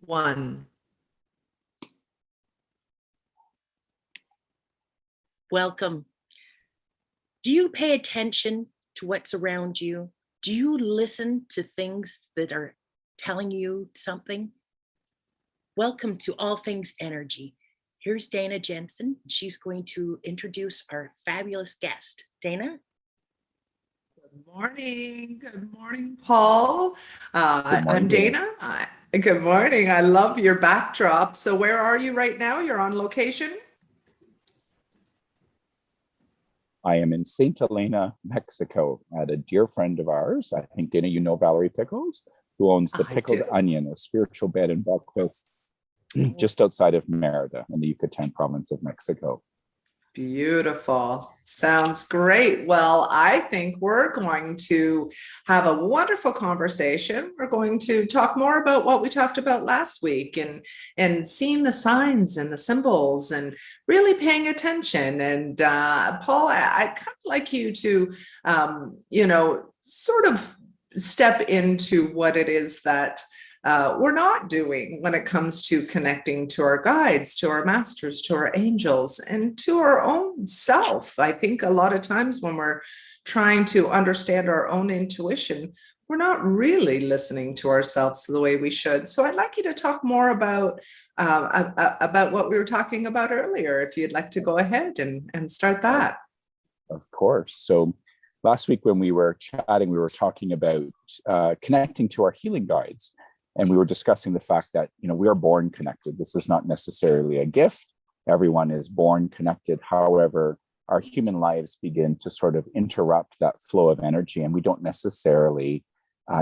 One. Welcome. Do you pay attention to what's around you? Do you listen to things that are telling you something? Welcome to All Things Energy. Here's Dana Jensen. She's going to introduce our fabulous guest. Dana? Good morning. Good morning, Paul. Good morning, I'm Dana. Good morning. I love your backdrop. So where are you right now? You're on location? I am in St. Helena, Mexico, at a dear friend of ours. I think, Dana, you know Valerie Pickles, who owns the Pickled Onion, a spiritual bed and breakfast just outside of Merida in the Yucatan province of Mexico. Beautiful. Sounds great. Well, I think we're going to have a wonderful conversation. We're going to talk more about what we talked about last week and seeing the signs and the symbols and really paying attention. And Paul, I'd kind of like you to, sort of step into what it is that we're not doing when it comes to connecting to our guides, to our masters, to our angels, and to our own self. I think a lot of times when we're trying to understand our own intuition, we're not really listening to ourselves the way we should. So I'd like you to talk more about what we were talking about earlier, if you'd like to go ahead and start that. Of course. So last week when we were chatting, we were talking about connecting to our healing guides. And we were discussing the fact that, we are born connected. This is not necessarily a gift. Everyone is born connected. However, our human lives begin to sort of interrupt that flow of energy, and we don't necessarily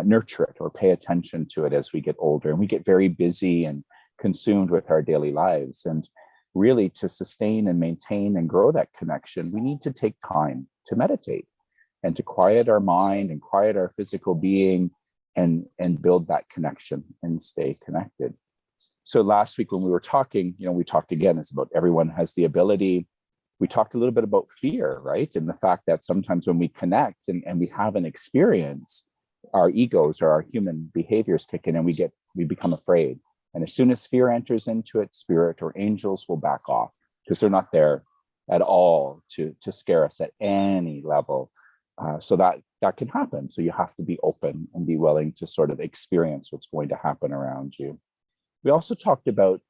nurture it or pay attention to it as we get older. And we get very busy and consumed with our daily lives. And really, to sustain and maintain and grow that connection, we need to take time to meditate and to quiet our mind and quiet our physical being and build that connection and stay connected. So last week when we were talking, we talked again, it's about everyone has the ability. We talked a little bit about fear, right? And the fact that sometimes when we connect and we have an experience, our egos or our human behaviors kick in and we become afraid. And as soon as fear enters into it, spirit or angels will back off because they're not there at all to scare us at any level. So that can happen. So you have to be open and be willing to sort of experience what's going to happen around you. We also talked about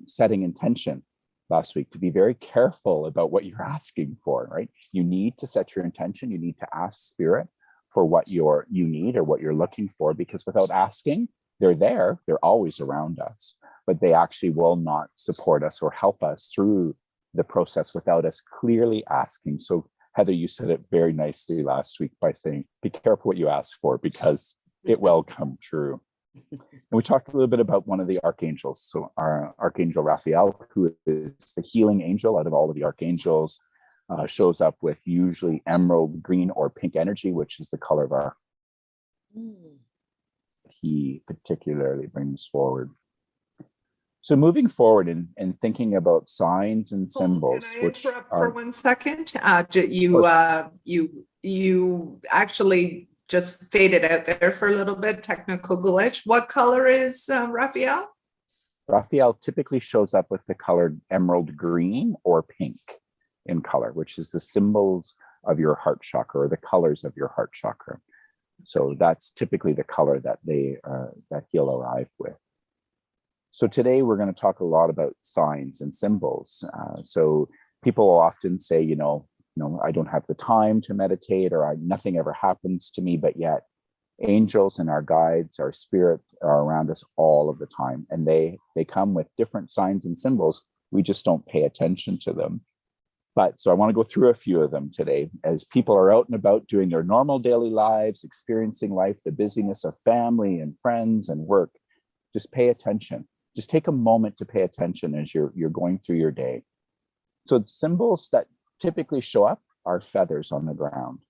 setting intention last week, to be very careful about what you're asking for, right? You need to set your intention. You need to ask spirit for what you need or what you're looking for, because without asking, they're there. They're always around us, but they actually will not support us or help us through the process without us clearly asking. So Heather, you said it very nicely last week by saying, be careful what you ask for because it will come true. And we talked a little bit about one of the archangels. So our Archangel Raphael, who is the healing angel out of all of the archangels, shows up with usually emerald green or pink energy, which is the color of our he particularly brings forward. So moving forward and thinking about signs and symbols, Can I interrupt for 1 second? You actually just faded out there for a little bit, technical glitch. What color is Raphael? Raphael typically shows up with the color emerald green or pink in color, which is the symbols of your heart chakra or the colors of your heart chakra. So that's typically the color that he'll arrive with. So today we're going to talk a lot about signs and symbols. So people will often say, I don't have the time to meditate, or nothing ever happens to me, but yet angels and our guides, our spirit are around us all of the time. And they come with different signs and symbols. We just don't pay attention to them. But so I want to go through a few of them today as people are out and about doing their normal daily lives, experiencing life, the busyness of family and friends and work. Just pay attention. Just take a moment to pay attention as you're going through your day. So symbols that typically show up are feathers on the ground.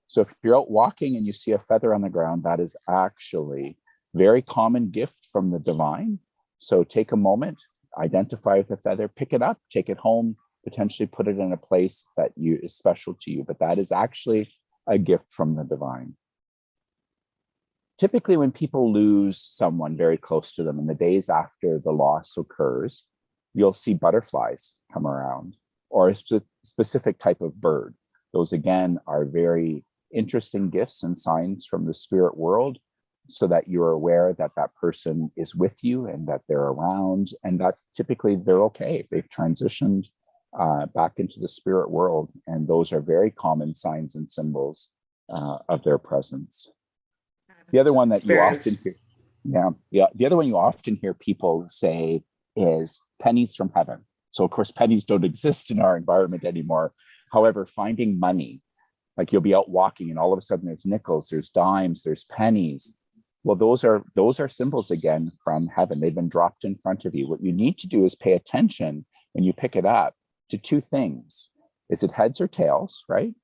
So if you're out walking and you see a feather on the ground, that is actually a very common gift from the divine. So take a moment, identify with a feather, pick it up, take it home, potentially put it in a place that is special to you. But that is actually a gift from the divine. typically when people lose someone very close to them in the days after the loss occurs, you'll see butterflies come around, or a specific type of bird. Those again are very interesting gifts and signs from the spirit world, so that you're aware that that person is with you and that they're around, and that typically they're okay. They've transitioned back into the spirit world, and those are very common signs and symbols of their presence. The other one that you often hear, the other one you often hear people say is pennies from heaven. So of course, pennies don't exist in our environment anymore. However, finding money, like you'll be out walking and all of a sudden there's nickels, there's dimes, there's pennies. Well, those are symbols again from heaven. They've been dropped in front of you. What you need to do is pay attention when you pick it up to two things. Is it heads or tails, right?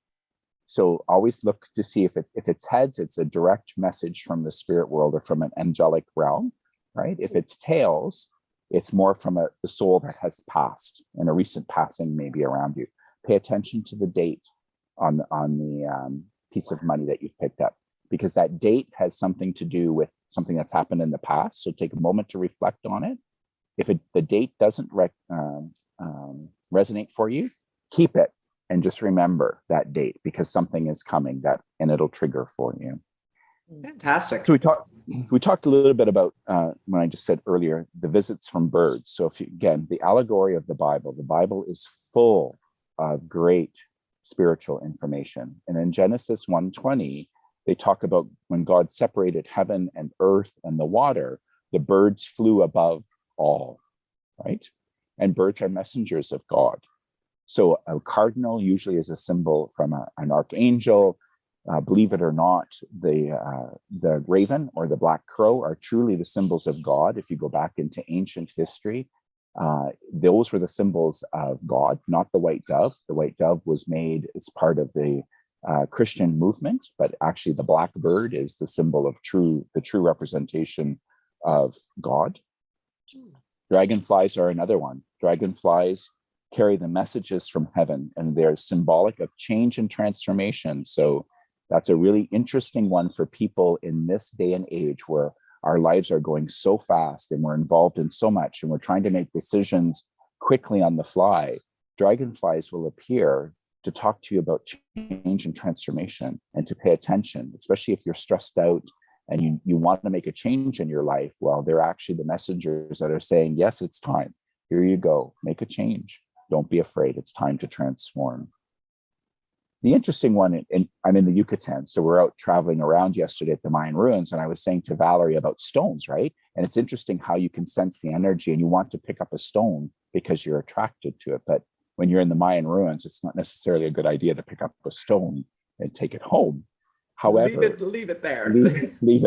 So always look to see if it's heads, it's a direct message from the spirit world or from an angelic realm, right? If it's tails, it's more from the soul that has passed and a recent passing maybe around you. Pay attention to the date on the piece of money that you've picked up, because that date has something to do with something that's happened in the past. So take a moment to reflect on it. If the date doesn't resonate for you, keep it and just remember that date, because something is coming and it'll trigger for you. Fantastic. So we talked a little bit about when I just said earlier, the visits from birds. So again, the allegory of the Bible is full of great spiritual information. And in Genesis 1:20, they talk about when God separated heaven and earth and the water, the birds flew above all, right? And birds are messengers of God. So a cardinal usually is a symbol from an archangel. Believe it or not, the raven or the black crow are truly the symbols of God. If you go back into ancient history, those were the symbols of God, not the white dove. The white dove was made as part of the Christian movement, but actually the black bird is the symbol of the true representation of God. Dragonflies are another one. Dragonflies carry the messages from heaven, and they're symbolic of change and transformation. So that's a really interesting one for people in this day and age where our lives are going so fast and we're involved in so much and we're trying to make decisions quickly on the fly. Dragonflies will appear to talk to you about change and transformation, and to pay attention, especially if you're stressed out and you want to make a change in your life. Well, they're actually the messengers that are saying, yes, it's time. Here you go. Make a change. Don't be afraid. It's time to transform. The interesting one, and I'm in the Yucatan, so we're out traveling around yesterday at the Mayan ruins, and I was saying to Valerie about stones, right? And it's interesting how you can sense the energy and you want to pick up a stone because you're attracted to it. But when you're in the Mayan ruins, it's not necessarily a good idea to pick up a stone and take it home. However, leave it there. leave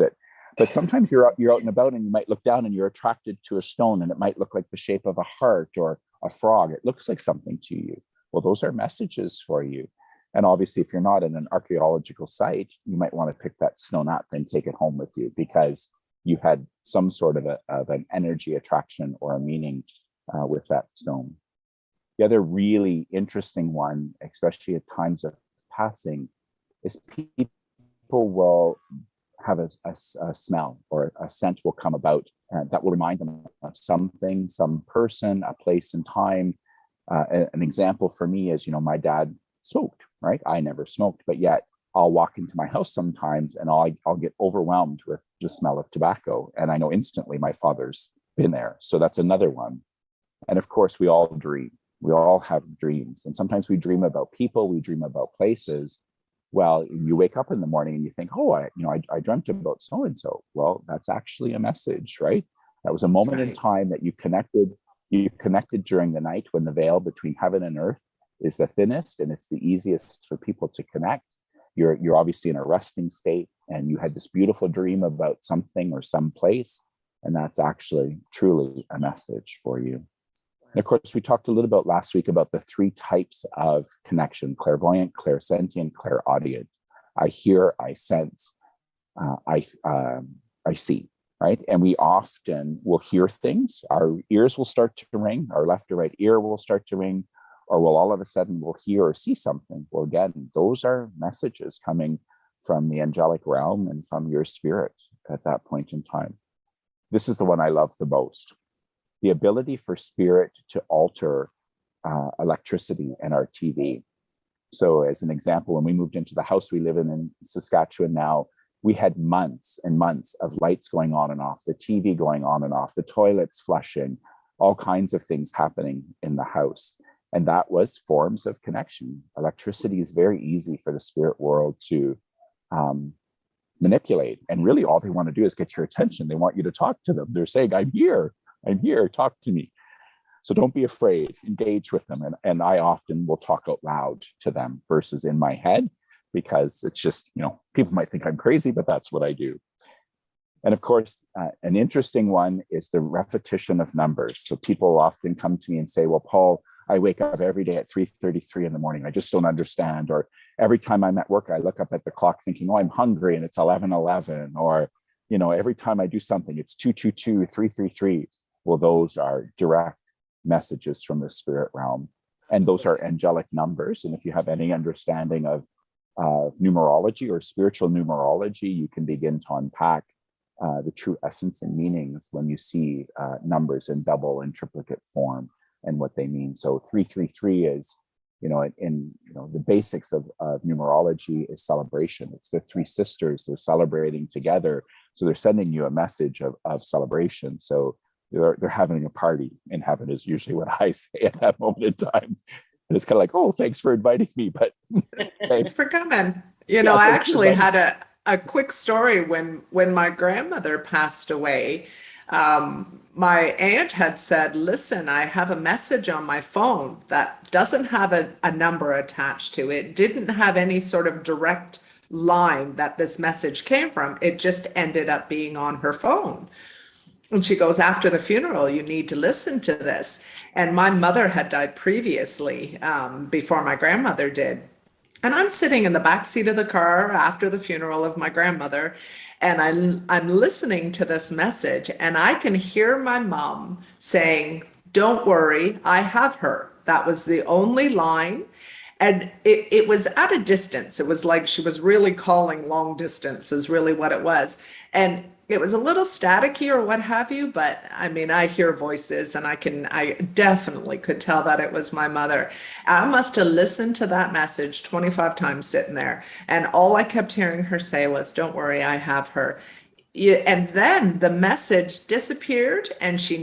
it. But sometimes you're out and about and you might look down and you're attracted to a stone, and it might look like the shape of a heart or a frog. It looks like something to you. Well, those are messages for you. And obviously, if you're not in an archaeological site, you might want to pick that stone up and take it home with you, because you had some sort of an energy attraction or a meaning with that stone. The other really interesting one, especially at times of passing, is people will have a smell or a scent will come about that will remind them of something, some person, a place and time. An example for me is, my dad smoked, right? I never smoked, but yet I'll walk into my house sometimes and I'll get overwhelmed with the smell of tobacco. And I know instantly my father's been there. So that's another one. And of course, we all dream. We all have dreams. And sometimes we dream about people, we dream about places. Well, you wake up in the morning and you think, oh, I dreamt about so-and-so. Well, that's actually a message, right? That was a moment in time that you connected during the night when the veil between heaven and earth is the thinnest and it's the easiest for people to connect. You're obviously in a resting state and you had this beautiful dream about something or some place, and that's actually truly a message for you. And of course, we talked a little bit last week about the three types of connection: clairvoyant, clairsentient, clairaudient. I hear, I sense, I see, right? And we often will hear things. Our ears will start to ring, our left or right ear will start to ring, or we'll all of a sudden we'll hear or see something. Well, again, those are messages coming from the angelic realm and from your spirit at that point in time. This is the one I love the most. The ability for spirit to alter electricity in our TV. So as an example, when we moved into the house we live in Saskatchewan now, we had months and months of lights going on and off, the TV going on and off, the toilets flushing, all kinds of things happening in the house. And that was forms of connection. Electricity is very easy for the spirit world to manipulate. And really all they want to do is get your attention. They want you to talk to them. They're saying, I'm here, talk to me. So don't be afraid, engage with them. And I often will talk out loud to them versus in my head, because it's just, people might think I'm crazy, but that's what I do. And of course, an interesting one is the repetition of numbers. So people often come to me and say, well, Paul, I wake up every day at 3:33 in the morning. I just don't understand. Or every time I'm at work, I look up at the clock thinking, oh, I'm hungry and it's 11:11. Or, every time I do something, it's 2:22, 3:33. Well, those are direct messages from the spirit realm. And those are angelic numbers. And if you have any understanding of numerology or spiritual numerology, you can begin to unpack the true essence and meanings when you see numbers in double and triplicate form and what they mean. So 333 is, the basics of numerology is celebration. It's the three sisters, they're celebrating together. So they're sending you a message of celebration. So they're having a party in heaven is usually what I say at that moment in time. And it's kind of like, oh, thanks for inviting me, but thanks for coming. I thanks actually for had a quick story when my grandmother passed away. My aunt had said, listen, I have a message on my phone that doesn't have a number attached to it. Didn't have any sort of direct line that this message came from. It just ended up being on her phone. And she goes, after the funeral, you need to listen to this. And my mother had died previously, before my grandmother did. And I'm sitting in the back seat of the car after the funeral of my grandmother, and I'm listening to this message, and I can hear my mom saying, don't worry, I have her. That was the only line. And it was at a distance. It was like she was really calling long distance is really what it was. And it was a little staticky or what have you, but I mean, I hear voices and I definitely could tell that it was my mother. I must have listened to that message 25 times sitting there. And all I kept hearing her say was, don't worry, I have her. And then the message disappeared and she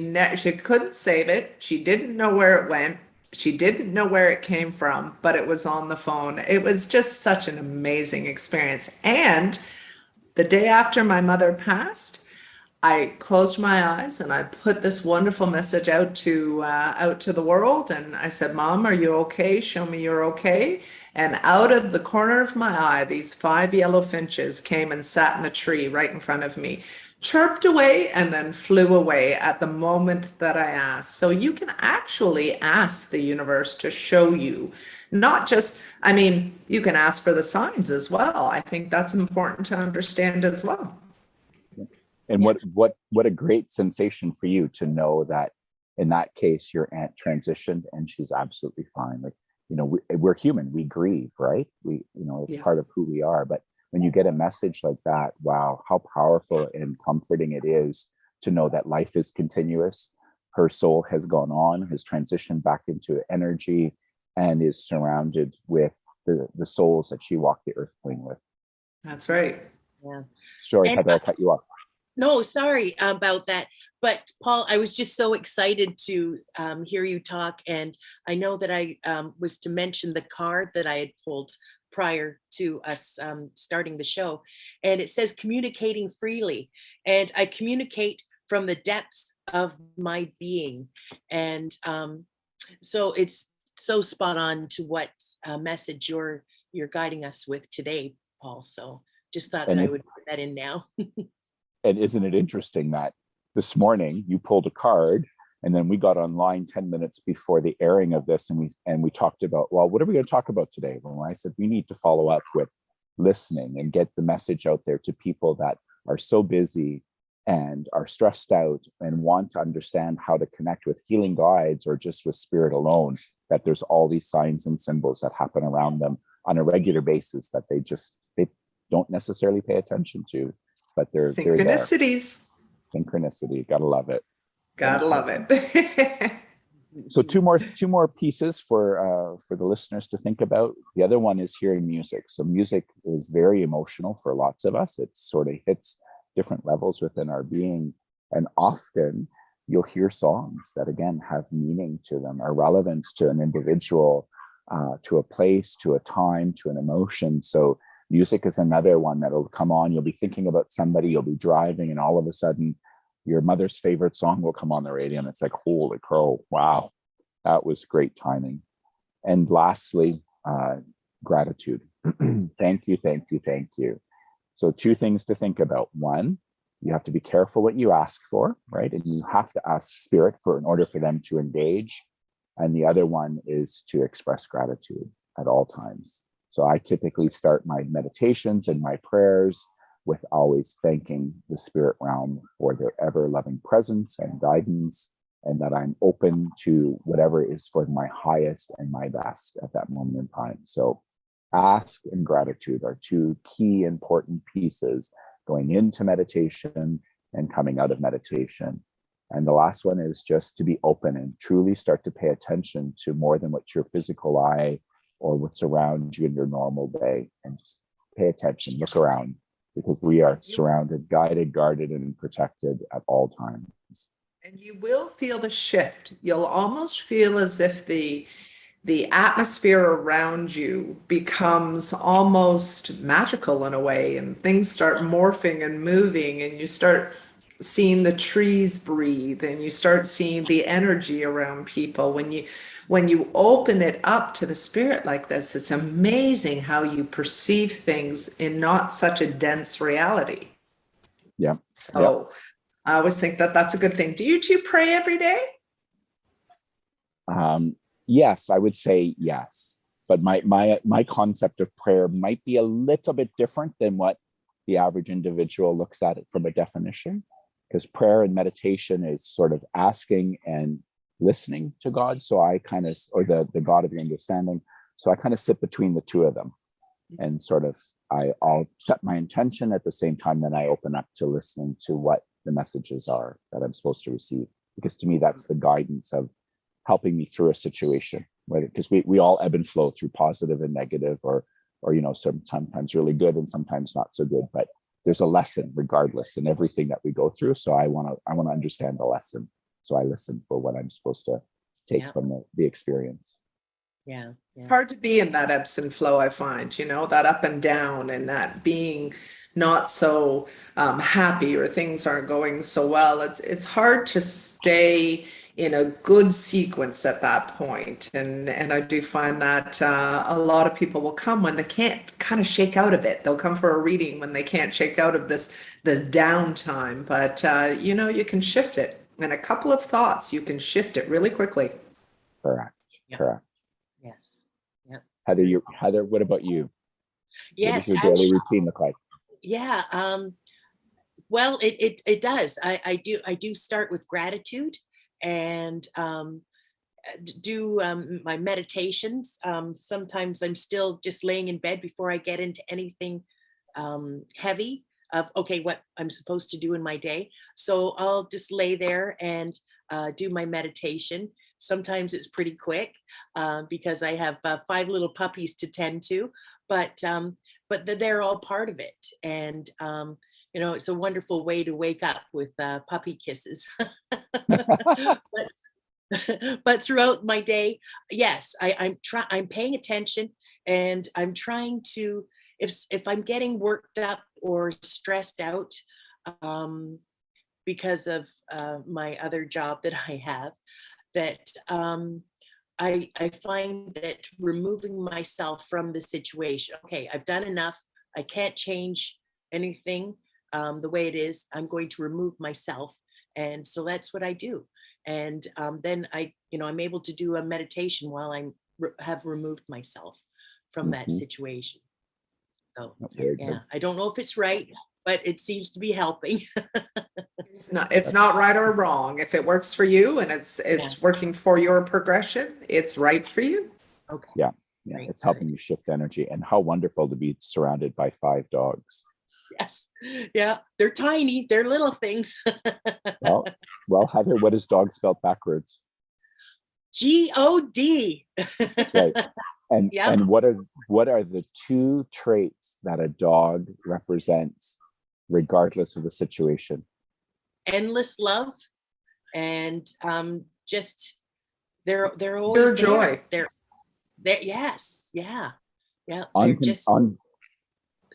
couldn't save it. She didn't know where it went. She didn't know where it came from, but it was on the phone. It was just such an amazing experience. And the day after my mother passed, I closed my eyes and I put this wonderful message out to the world. And I said, Mom, are you okay? Show me you're okay. And out of the corner of my eye, these 5 yellow finches came and sat in a tree right in front of me, chirped away, and then flew away at the moment that I asked. So you can actually ask the universe to show you, not just, I mean, you can ask for the signs as well. I think that's important to understand as well. And what a great sensation for you to know that in that case, your aunt transitioned and she's absolutely fine. Like, we're human, we grieve, right? It's part of who we are. But when you get a message like that, wow, how powerful and comforting it is to know that life is continuous. Her soul has gone on, has transitioned back into energy, and is surrounded with the souls that she walked the earth plane with. That's right. Yeah. Sorry, And Heather, I cut you off. No, sorry about that. But Paul, I was just so excited to hear you talk. And I know that I was to mention the card that I had pulled prior to us starting the show. And it says communicating freely. And I communicate from the depths of my being. And so it's so spot on to what message you're guiding us with today, Paul. So just thought that I would put that in now. And isn't it interesting that this morning you pulled a card and then we got online 10 minutes before the airing of this and we talked about, well, what are we going to talk about today? Well, I said, we need to follow up with listening and get the message out there to people that are so busy and are stressed out and want to understand how to connect with healing guides or just with spirit alone, that there's all these signs and symbols that happen around them on a regular basis that they don't necessarily pay attention to, but they're there. Synchronicities. Synchronicity, gotta love it. Gotta love it. So two more pieces for the listeners to think about. The other one is hearing music. So music is very emotional for lots of us. It sort of hits different levels within our being, and often you'll hear songs that again have meaning to them, or relevance to an individual, to a place, to a time, to an emotion. So music is another one that'll come on. You'll be thinking about somebody, you'll be driving, and all of a sudden your mother's favorite song will come on the radio, and it's like, holy crow, wow, that was great timing. And lastly, gratitude. Thank you, thank you, thank you. So two things to think about. One, you have to be careful what you ask for, right? And you have to ask spirit in order for them to engage. And the other one is to express gratitude at all times. So I typically start my meditations and my prayers with always thanking the spirit realm for their ever loving presence and guidance, and that I'm open to whatever is for my highest and my best at that moment in time. So ask and gratitude are two key important pieces going into meditation and coming out of meditation. And the last one is just to be open and truly start to pay attention to more than what your physical eye or what's around you in your normal day, and just pay attention, look around, because we are surrounded, guided, guarded, and protected at all times. And you will feel the shift. You'll almost feel as if the atmosphere around you becomes almost magical in a way, and things start morphing and moving, and you start seeing the trees breathe, and you start seeing the energy around people. When you open it up to the spirit like this, it's amazing how you perceive things in not such a dense reality. Yeah. So I always think that that's a good thing. Do you two pray every day? Yes, I would say yes. But my concept of prayer might be a little bit different than what the average individual looks at it from a definition, because prayer and meditation is sort of asking and listening to God. So I kind of, or the God of your understanding. So I kind of sit between the two of them, and sort of I'll set my intention at the same time that I open up to listening to what the messages are that I'm supposed to receive. Because to me, that's the guidance of helping me through a situation, because we all ebb and flow through positive and negative, or sometimes really good and sometimes not so good. But there's a lesson regardless in everything that we go through. So I want to understand the lesson. So I listen for what I'm supposed to take from the experience. Yeah. It's hard to be in that ebbs and flow, I find, that up and down, and that being not so happy, or things aren't going so well. It's hard to stay in a good sequence at that point. And I do find that a lot of people will come when they can't kind of shake out of it. They'll come for a reading when they can't shake out of this downtime. But, you can shift it. In a couple of thoughts, you can shift it really quickly. Correct. Yeah. Correct. Yes. Yeah. Heather, what about you? Yes. What does your daily routine look like? Yeah. Well, it does. I do start with gratitude, and do my meditations. Sometimes I'm still just laying in bed before I get into anything heavy of, okay, what I'm supposed to do in my day. So I'll just lay there and do my meditation. Sometimes it's pretty quick because I have 5 little puppies to tend to, but they're all part of it. And it's a wonderful way to wake up with puppy kisses. But throughout my day, yes, I'm paying attention, and I'm trying to, if I'm getting worked up or stressed out because of my other job that I have, that I find that removing myself from the situation. Okay, I've done enough. I can't change anything the way it is. I'm going to remove myself. And so that's what I do. And then I'm able to do a meditation while I have removed myself from that situation. So yeah, I don't know if it's right, but it seems to be helping. It's not right or wrong. If it works for you and it's working for your progression, it's right for you. Okay. Yeah. Yeah, Very it's good. helping you shift energy. And how wonderful to be surrounded by 5 dogs. Yes. Yeah. They're tiny. They're little things. Well, Heather, what is dog spelled backwards? God. Right. And Yep. and what are the 2 traits that a dog represents regardless of the situation? Endless love and just they're always Pure there. joy. They're yes. Yeah. Yeah. They're Uncon- just un-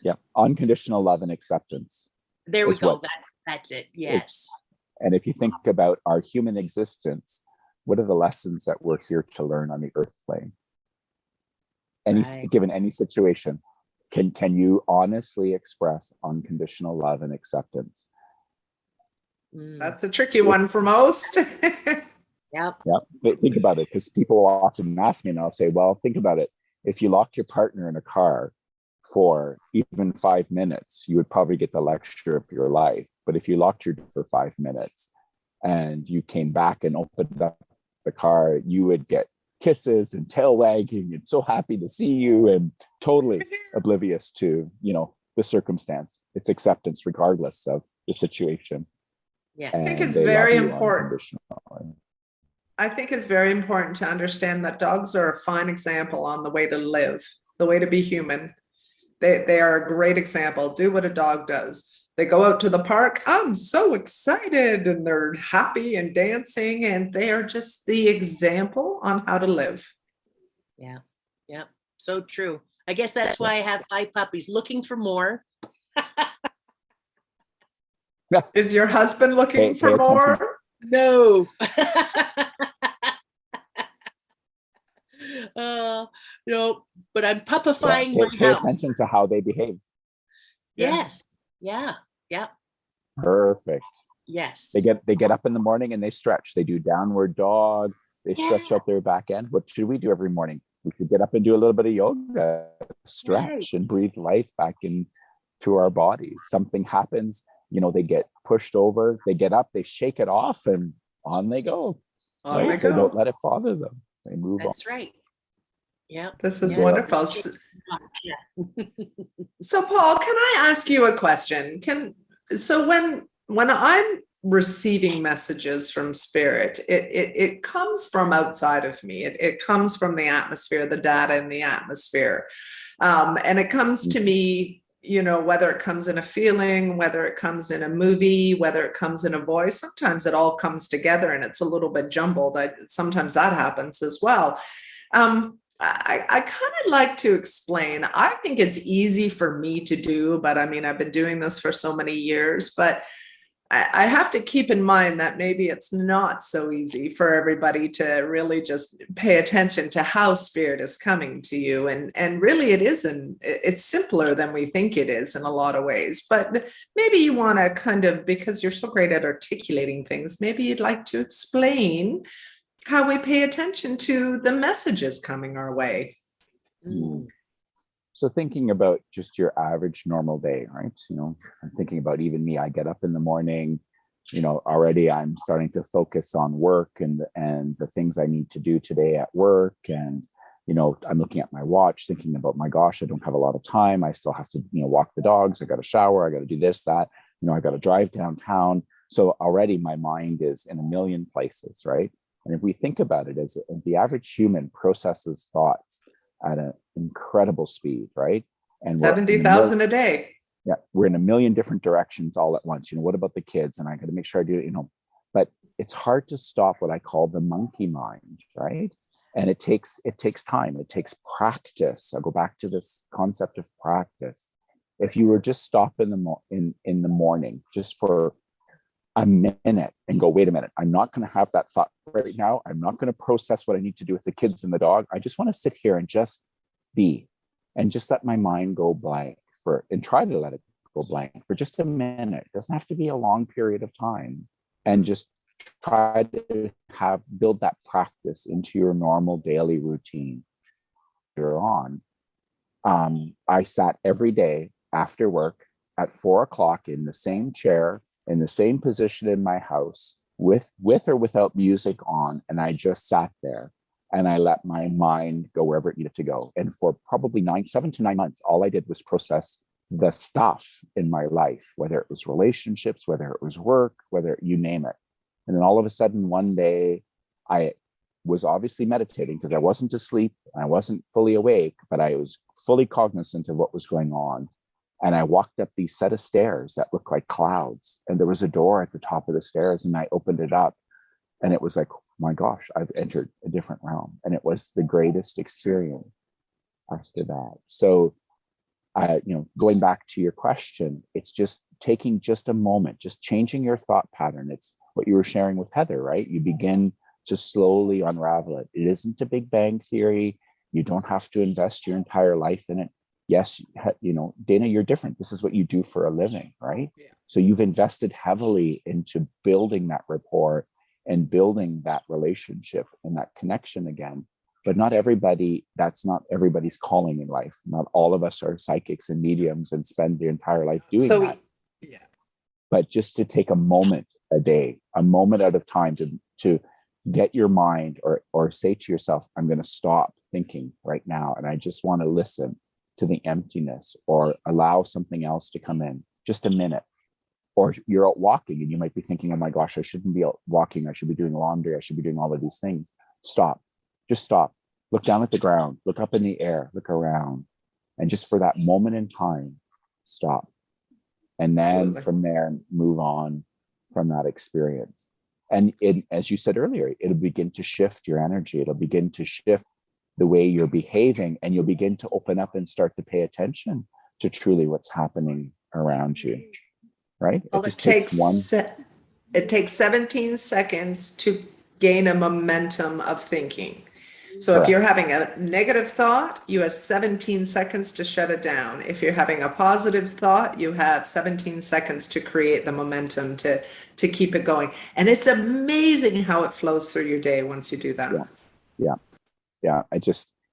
yeah, unconditional love and acceptance. there we is go. what- That's it. Yes. And if you think about our human existence, what are the lessons that we're here to learn on the earth plane? Right. Given any situation, can you honestly express unconditional love and acceptance? Mm. That's a tricky one for most. Yep. Yeah, think about it, because people will often ask me, and I'll say, well, think about it. If you locked your partner in a car for even 5 minutes, you would probably get the lecture of your life. But if you locked your door for 5 minutes and you came back and opened up the car, you would get kisses and tail wagging and so happy to see you and totally oblivious to, the circumstance. It's acceptance regardless of the situation. Yes. I think And it's they love very you important. unconditionally. I think it's very important to understand that dogs are a fine example on the way to live, the way to be human. They are a great example. Do what a dog does. They go out to the park. I'm so excited, and they're happy and dancing, and they are just the example on how to live. Yeah. Yeah. So true. I guess that's why I have 5 puppies looking for more. Is your husband looking Pay for attention. more? No. But I'm puppifying my Pay house. attention to how they behave. Yes. Yeah. Yeah. Perfect. Yes. They get up in the morning and they stretch. They do downward dog. They stretch out their back end. What should we do every morning? We should get up and do a little bit of yoga, stretch, and breathe life back into our bodies. Something happens, they get pushed over, they get up, they shake it off, and on they go. On they They go. don't let it bother them. They move on. That's right. Yeah. This is Yeah. wonderful. Yeah. So, Paul, can I ask you a question? When I'm receiving messages from spirit, it comes from outside of me. It comes from the atmosphere, the data in the atmosphere, and it comes to me. Whether it comes in a feeling, whether it comes in a movie, whether it comes in a voice. Sometimes it all comes together and it's a little bit jumbled. Sometimes that happens as well. I kind of like to explain. I think it's easy for me to do, but I've been doing this for so many years, but I have to keep in mind that maybe it's not so easy for everybody to really just pay attention to how spirit is coming to you. And really it's simpler than we think it is in a lot of ways. But maybe you want to kind of, because you're so great at articulating things, maybe you'd like to explain how we pay attention to the messages coming our way. Mm. So thinking about just your average normal day, right? I'm thinking about even me. I get up in the morning, already I'm starting to focus on work and the things I need to do today at work. And, I'm looking at my watch, thinking about, my gosh, I don't have a lot of time. I still have to, walk the dogs. I got to shower. I got to do this, that, I got to drive downtown. So already my mind is in a million places, right? And if we think about it as the average human processes thoughts at an incredible speed, right? And 70,000 a day. Yeah, we're in a million different directions all at once. What about the kids? And I got to make sure I do it, but it's hard to stop what I call the monkey mind, right? And it takes time. It takes practice. I'll go back to this concept of practice. If you were just stop in the morning just for a minute and go, wait a minute, I'm not going to have that thought right now. I'm not going to process what I need to do with the kids and the dog. I just want to sit here and just be, and just let my mind go blank and try to let it go blank for just a minute. It doesn't have to be a long period of time, and just try to build that practice into your normal daily routine you're on. I sat every day after work at 4 o'clock in the same chair, in the same position in my house, with or without music on, and I just sat there and I let my mind go wherever it needed to go. And for probably 7 to 9 months, all I did was process the stuff in my life, whether it was relationships, whether it was work, whether you name it. And then all of a sudden, one day, I was obviously meditating because I wasn't asleep, I wasn't fully awake, but I was fully cognizant of what was going on. And I walked up these set of stairs that looked like clouds, and there was a door at the top of the stairs, and I opened it up, and it was like, oh my gosh, I've entered a different realm. And it was the greatest experience after that. So going back to your question, it's just taking just a moment, just changing your thought pattern. It's what you were sharing with Heather, right? You begin to slowly unravel it. It isn't a big bang theory. You don't have to invest your entire life in it. Yes, Dana, you're different. This is what you do for a living, right? Yeah. So you've invested heavily into building that rapport and building that relationship and that connection again. But that's not everybody's calling in life. Not all of us are psychics and mediums and spend their entire life doing that. Yeah. But just to take a moment a day, a moment out of time to get your mind or say to yourself, I'm going to stop thinking right now. And I just want to listen to the emptiness or allow something else to come in, just a minute. Or you're out walking and you might be thinking, oh my gosh, I shouldn't be out walking. I should be doing laundry. I should be doing all of these things. Stop. Just stop. Look down at the ground. Look up in the air. Look around. And just for that moment in time, stop. And then Absolutely. From there, move on from that experience. And as you said earlier, it'll begin to shift your energy. It'll begin to shift the way you're behaving. And you'll begin to open up and start to pay attention to truly what's happening around you. Right? Well, it takes 17 seconds to gain a momentum of thinking. So Correct. If you're having a negative thought, you have 17 seconds to shut it down. If you're having a positive thought, you have 17 seconds to create the momentum to keep it going. And it's amazing how it flows through your day once you do that. Yeah.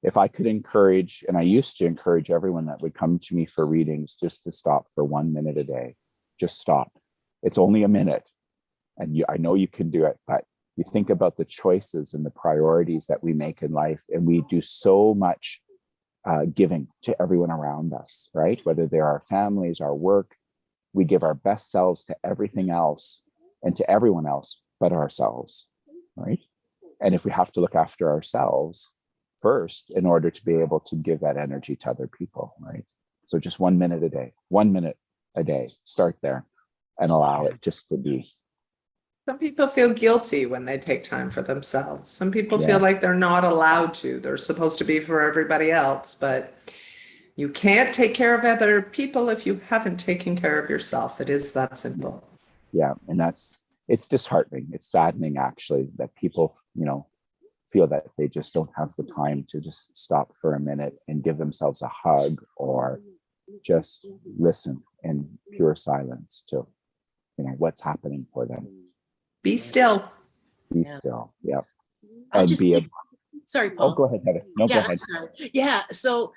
If I could encourage, and I used to encourage everyone that would come to me for readings, just to stop for 1 minute a day. Just stop. It's only a minute. And I know you can do it, but you think about the choices and the priorities that we make in life, and we do so much giving to everyone around us, right? Whether they're our families, our work, we give our best selves to everything else and to everyone else but ourselves, right? And if we have to look after ourselves first in order to be able to give that energy to other people, right? So just 1 minute a day, 1 minute a day, start there and allow it just to be. Some people feel guilty when they take time for themselves. Some people feel like they're not allowed to. They're supposed to be for everybody else, but you can't take care of other people if you haven't taken care of yourself. It is that simple. Yeah, and it's disheartening. It's saddening, actually, that people, feel that they just don't have the time to just stop for a minute and give themselves a hug or just listen in pure silence to, what's happening for them. Be still. Be still. Yeah. And sorry, Paul. Oh, go ahead, Heather. No, go ahead. Sorry. Yeah. So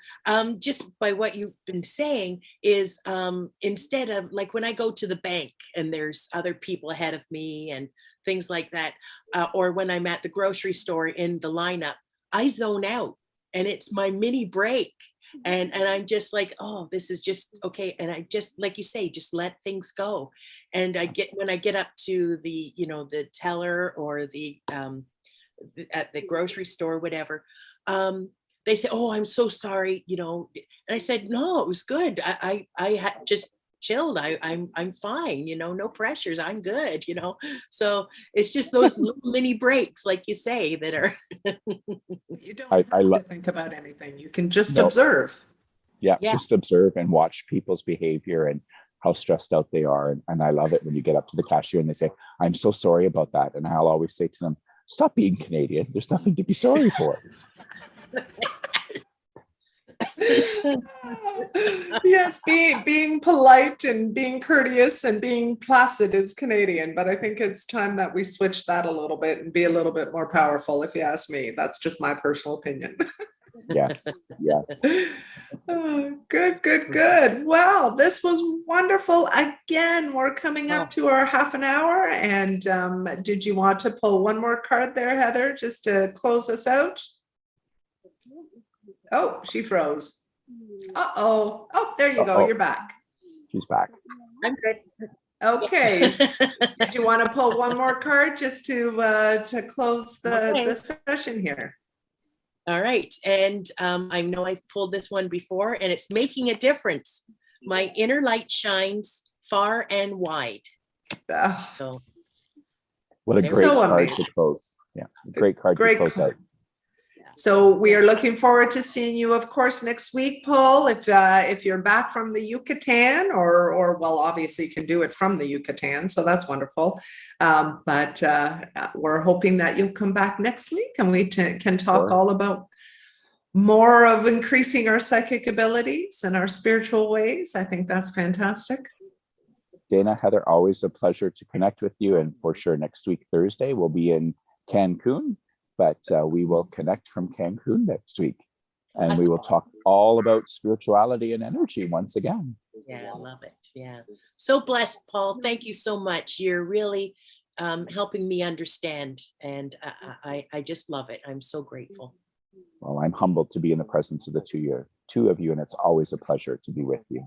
just by what you've been saying is instead of like when I go to the bank and there's other people ahead of me and things like that, or when I'm at the grocery store in the lineup, I zone out and it's my mini break. And I'm just like, oh, this is just okay. And I just, like you say, just let things go. And when I get up to the, the teller or the at the grocery store, whatever, they say, oh, I'm so sorry, and I said, no, it was good. I had just chilled. I'm fine, no pressures. I'm good, So it's just those little mini breaks, like you say, that are. You don't have to think about anything. You can just observe. Yeah, just observe and watch people's behavior and how stressed out they are. And I love it when you get up to the cashier and they say, I'm so sorry about that. And I'll always say to them, stop being Canadian. There's nothing to be sorry for. Yes, being polite and being courteous and being placid is Canadian, but I think it's time that we switch that a little bit and be a little bit more powerful, if you ask me. That's just my personal opinion. Yes. Oh, good. Wow, this was wonderful. Again, we're coming up to our half an hour. And did you want to pull one more card there, Heather, just to close us out? Oh, she froze. Uh-oh. Oh, there you go. Uh-oh. You're back. She's back. I'm good. Okay. Did you want to pull one more card just to close Okay. the session here? All right. And I know I've pulled this one before, and it's making a difference. My inner light shines far and wide. Oh, So What a There great we go. card Amazing. to close. Yeah, great card Great to close card. out. So we are looking forward to seeing you, of course, next week, Paul. If you're back from the Yucatan, or well, obviously you can do it from the Yucatan, so that's wonderful. But we're hoping that you'll come back next week, and we can talk Sure. all about more of increasing our psychic abilities and our spiritual ways. I think that's fantastic. Dana, Heather, always a pleasure to connect with you. And for sure, next week, Thursday, we'll be in Cancun, but we will connect from Cancun next week. And we will talk all about spirituality and energy once again. yeah, I love it. Yeah. So blessed, Paul. Thank you so much. You're really helping me understand. And I just love it. I'm so grateful. Well, I'm humbled to be in the presence of the two of you, and it's always a pleasure to be with you.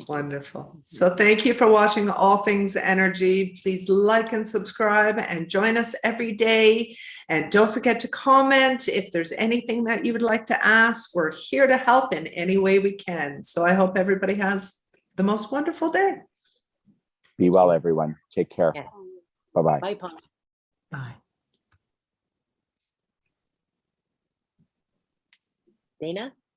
Wonderful. So thank you for watching All Things Energy. Please like and subscribe and join us every day. And don't forget to comment if there's anything that you would like to ask. We're here to help in any way we can. So I hope everybody has the most wonderful day. Be well, everyone. Take care. Yeah. Bye-bye. Bye, Paul. Bye. Dana?